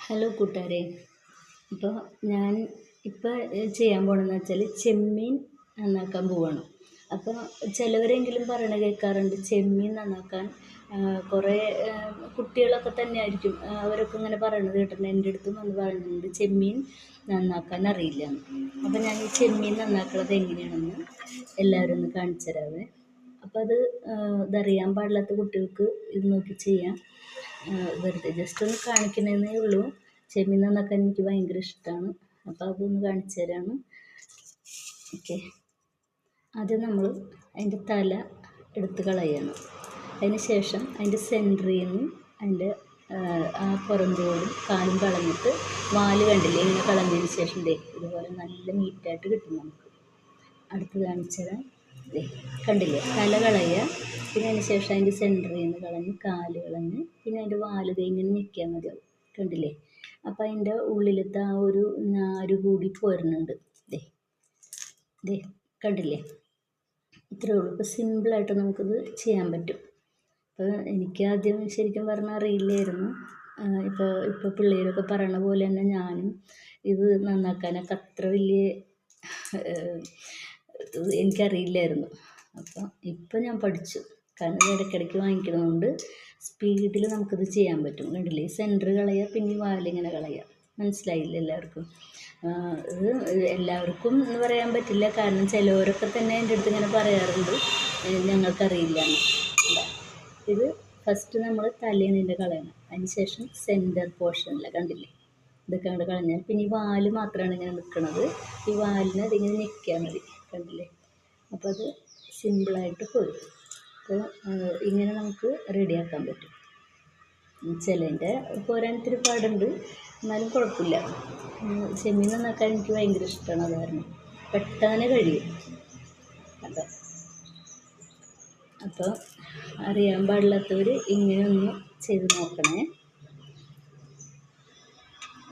Hello കൂട്ടുകാരെ. ഇപ്പോൾ ഞാൻ ചെയ്യാൻ പോകണമെന്ന് വെച്ചാൽ ചെമ്മീൻ നന്നാക്കാൻ പോവാണ്. അപ്പോൾ ചിലവരെങ്കിലും പറയണ കേൾക്കാറുണ്ട്, ചെമ്മീൻ നന്നാക്കാൻ കുറേ കുട്ടികളൊക്കെ തന്നെ ആയിരിക്കും, അവരൊക്കെ ഇങ്ങനെ പറയണത് കേട്ടിട്ടുണ്ട്. എൻ്റെ അടുത്തും വന്ന് പറയുന്നുണ്ട് ചെമ്മീൻ നന്നാക്കാൻ അറിയില്ല എന്ന്. അപ്പോൾ ഞാൻ ഈ ചെമ്മീൻ നന്നാക്കുന്നത് എങ്ങനെയാണെന്ന് എല്ലാവരും ഒന്ന് കാണിച്ചു തരാവേ. അപ്പോൾ ഇതറിയാൻ പാടില്ലാത്ത കുട്ടികൾക്ക് ഇത് നോക്കി ചെയ്യാം. വെറുതെ ജസ്റ്റ് ഒന്ന് കാണിക്കണമെന്നേ ഉള്ളൂ. ചെമ്മീൻ നന്നാക്കാൻ എനിക്ക് ഭയങ്കര ഇഷ്ടമാണ്. അപ്പോൾ അതൊന്ന് കാണിച്ചു തരാണ്. ഓക്കെ, ആദ്യം നമ്മൾ അതിൻ്റെ തല എടുത്ത് കളയണം. അതിന് ശേഷം അതിൻ്റെ സെൻറ്ററിൽ നിന്ന് അതിൻ്റെ ആ പുറന്തോടും കാലും കളഞ്ഞിട്ട് വാല് കണ്ടില്ലേ, ഇങ്ങനെ കളഞ്ഞതിന് ശേഷം ഇതുപോലെ നല്ല നീറ്റായിട്ട് കിട്ടും നമുക്ക്. അടുത്ത് കാണിച്ചു തരാം. കണ്ടില്ലേ, തല കളയുക, പിന്നെ അതിന് ശേഷം അതിൻ്റെ സെൻറ്ററിൽ നിന്ന് കളഞ്ഞ് കാല് കളഞ്ഞ് പിന്നെ അതിൻ്റെ വാല് ഇങ്ങനെ നിൽക്കാൻ മതിയാവും. കണ്ടില്ലേ, അപ്പം അതിൻ്റെ ഉള്ളിലത്തെ ആ ഒരു നാര് കൂടി പോരുന്നുണ്ട്. കണ്ടില്ലേ, ഇത്രയേ ഉള്ളൂ. ഇപ്പോൾ സിമ്പിളായിട്ട് നമുക്കിത് ചെയ്യാൻ പറ്റും. അപ്പോൾ എനിക്ക് ആദ്യം ശരിക്കും പറഞ്ഞാൽ അറിയില്ലായിരുന്നു. ഇപ്പോൾ പിള്ളേരൊക്കെ പറയണ പോലെ തന്നെ ഞാനും ഇത് നന്നാക്കാനൊക്കെ അത്ര വലിയ എനിക്കറിയില്ലായിരുന്നു. അപ്പോൾ ഇപ്പം ഞാൻ പഠിച്ചു. കാരണം ഇത് ഇടയ്ക്കിടയ്ക്ക് വാങ്ങിക്കുന്നതുകൊണ്ട് സ്പീഡിൽ നമുക്കിത് ചെയ്യാൻ പറ്റും. കണ്ടില്ലേ, സെൻറ്റർ കളയുക, പിന്നെ വാലിങ്ങനെ കളയുക. മനസ്സിലായില്ല എല്ലാവർക്കും? ഇത് എല്ലാവർക്കും എന്ന് പറയാൻ പറ്റില്ല, കാരണം ചിലവരൊക്കെ തന്നെ എൻ്റെ അടുത്ത് ഇങ്ങനെ പറയാറുണ്ട് ഞങ്ങൾക്കറിയില്ല എന്ന്. ഇത് ഫസ്റ്റ് നമ്മൾ തലേന്നിൻ്റെ കളയണം. അതിന് ശേഷം സെൻറ്റർ പോർഷനില്ല, കണ്ടില്ലേ, ഇതൊക്കെ അങ്ങോട്ട് കളഞ്ഞാൽ പിന്നെ ഈ വാല് മാത്രമാണ് ഇങ്ങനെ നിൽക്കുന്നത്. ഈ വാലിന് അതിങ്ങനെ നിൽക്കാൻ മതി. കണ്ടില്ലേ, അപ്പോൾ അത് സിമ്പിളായിട്ട് പോരും. അപ്പോൾ ഇങ്ങനെ നമുക്ക് റെഡിയാക്കാൻ പറ്റും. ചിലതിൻ്റെ പോരാൻ ഇത്തിരി പാടുണ്ട്, എന്നാലും കുഴപ്പമില്ല. ചെമ്മീൻ നന്നാക്കാൻ എനിക്ക് ഭയങ്കര ഇഷ്ടമാണ്. അത് കാരണം പെട്ടെന്ന് കഴിയും. അപ്പോൾ അറിയാൻ പാടില്ലാത്തവർ ഇങ്ങനെ ഒന്ന് ചെയ്ത് നോക്കണേ.